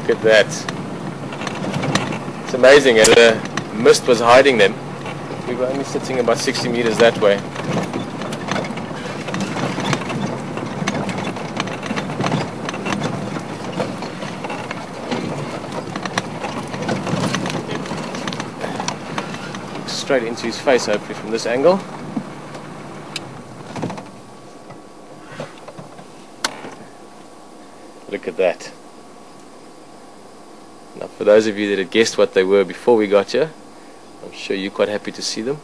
Look at that. It's amazing. The mist was hiding them. We were only sitting about 60 meters that way. Straight into his face, hopefully from this angle. Look at that. Now for those of you that had guessed what they were before we got here, I'm sure you're quite happy to see them.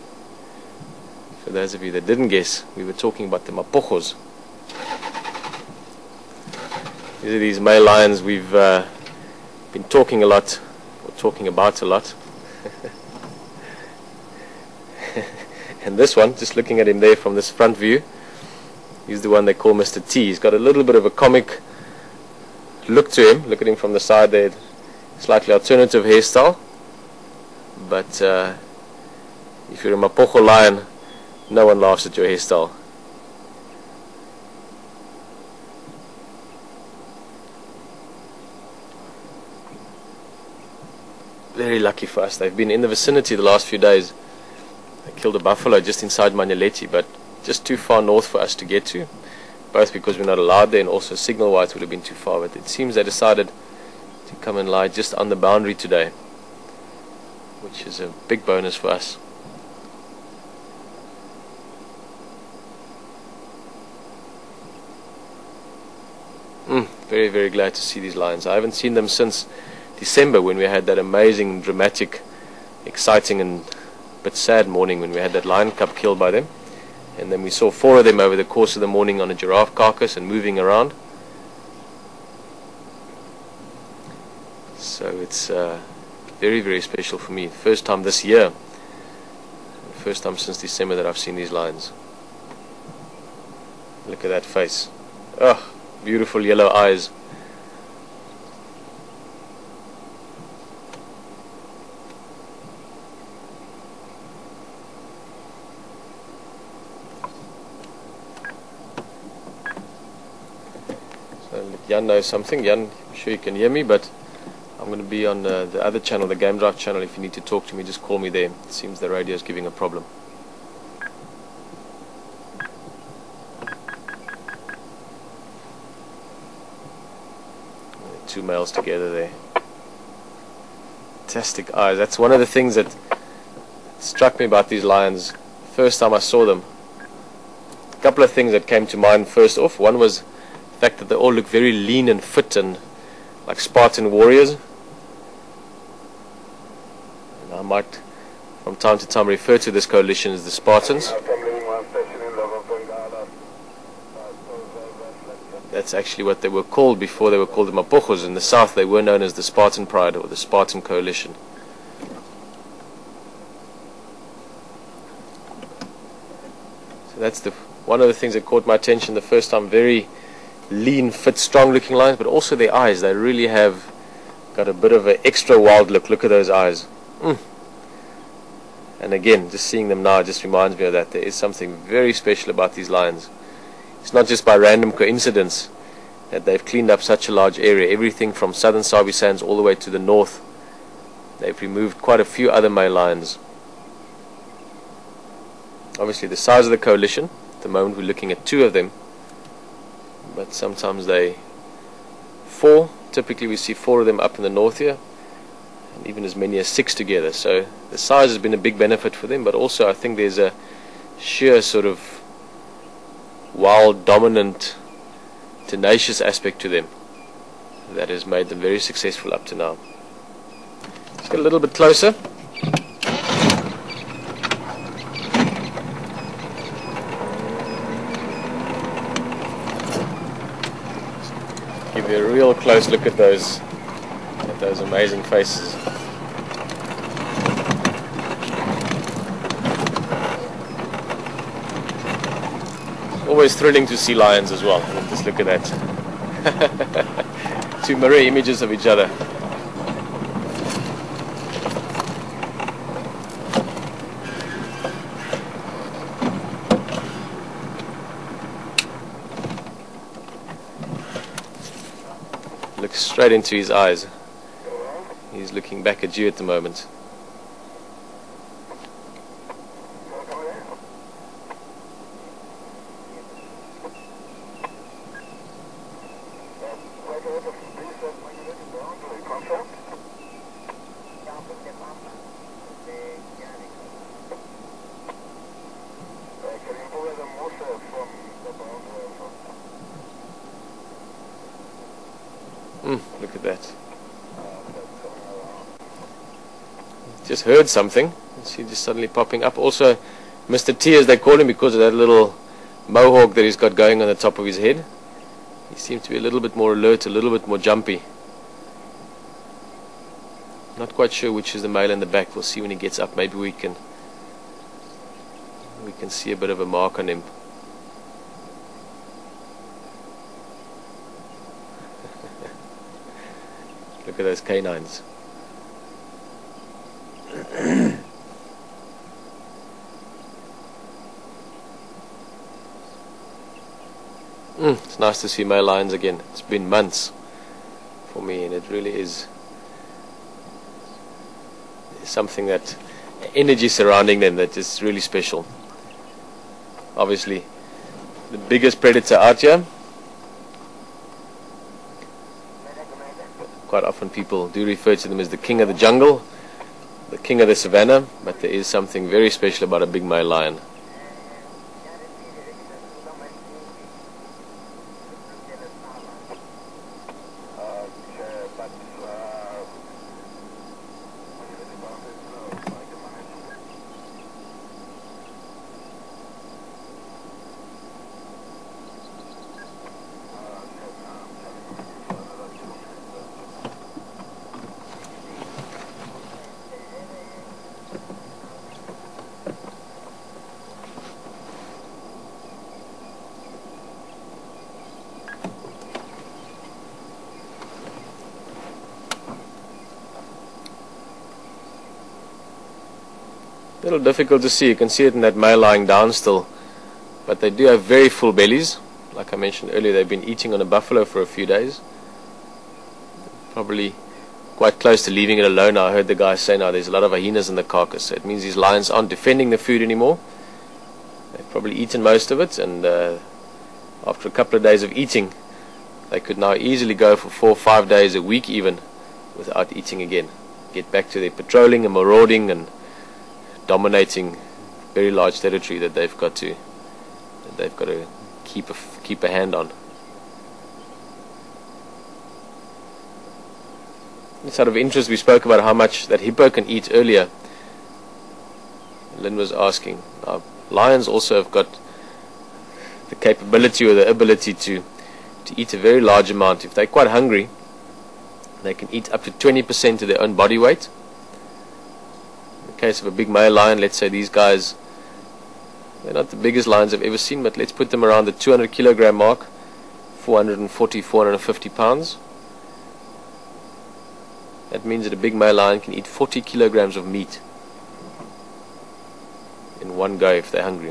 For those of you that didn't guess, we were talking about the Mapogos. These are these male lions we've been talking a lot, or talking about a lot. And this one, just looking at him there from this front view, he's the one they call Mr. T. He's got a little bit of a comic look to him. Look at him from the side there, slightly alternative hairstyle. But if you're a Mapogo lion, no one laughs at your hairstyle. Very lucky for us. They've been in the vicinity the last few days. They killed a buffalo just inside Manyaleti, but just too far north for us to get to, both because we're not allowed there and also signal-wise would have been too far. But it seems they decided to come and lie just on the boundary today, which is a big bonus for us. Very, very glad to see these lions. I haven't seen them since December, when we had that amazing, dramatic, exciting and bit sad morning when we had that lion cub killed by them. And then we saw 4 of them over the course of the morning on a giraffe carcass and moving around. So it's very, very special for me. First time this year, first time since December that I've seen these lions. Look at that face. Oh, beautiful yellow eyes. Jan knows something. Jan, I'm sure you can hear me, but I'm going to be on the other channel, the Game Drive channel. If you need to talk to me, just call me there. It seems the radio is giving a problem. Two males together there. Fantastic eyes. That's one of the things that struck me about these lions first time I saw them. A couple of things that came to mind first off. One was the fact that they all look very lean and fit and like Spartan warriors. And I might from time to time refer to this coalition as the Spartans. That's actually what they were called before they were called the Mapogos. In the south they were known as the Spartan Pride or the Spartan Coalition. So that's one of the things that caught my attention the first time. Very lean, fit, strong looking lions, but also their eyes. They really have got a bit of an extra wild look. Look at those eyes. And again, just seeing them now just reminds me of that. There is something very special about these lions. It's not just by random coincidence that they've cleaned up such a large area. Everything from southern Sabi Sands all the way to the north. They've removed quite a few other male lions. Obviously the size of the coalition, at the moment we're looking at 2 of them, but sometimes they 4. Typically we see 4 of them up in the north here, and even as many as 6 together. So the size has been a big benefit for them, but also I think there's a sheer sort of wild, dominant, tenacious aspect to them that has made them very successful up to now. Let's get a little bit closer. Give you a real close look at those amazing faces. Always thrilling to see lions as well. I mean, just look at that. 2 mirror images of each other. Look straight into his eyes. He's looking back at you at the moment. Look at that. Just heard something. See, just suddenly popping up. Also, Mr. T, as they call him, because of that little mohawk that he's got going on the top of his head. He seems to be a little bit more alert, a little bit more jumpy. Not quite sure which is the male in the back. We'll see when he gets up. Maybe we can see a bit of a mark on him. Look at those canines. It's nice to see male lions again. It's been months for me, and it really is something, that energy surrounding them that is really special. Obviously, the biggest predator out here. Quite often people do refer to them as the king of the jungle, the king of the savannah, but there is something very special about a big male lion. A little difficult to see. You can see it in that male lying down still, but they do have very full bellies. Like I mentioned earlier, they've been eating on a buffalo for a few days, probably quite close to leaving it alone. I heard the guy say now there's a lot of hyenas in the carcass, so it means these lions aren't defending the food anymore. They've probably eaten most of it, and after a couple of days of eating, they could now easily go for 4 or 5 days a week even without eating again. Get back to their patrolling and marauding and dominating very large territory that they've got to keep a hand on. Just out of interest, we spoke about how much that hippo can eat earlier. Lynn was asking. Now, lions also have got the capability or the ability to eat a very large amount. If they're quite hungry, they can eat up to 20% of their own body weight. In the case of a big male lion, let's say these guys, they're not the biggest lions I've ever seen, but let's put them around the 200 kilogram mark, 440, 450 pounds. That means that a big male lion can eat 40 kilograms of meat in one go if they're hungry.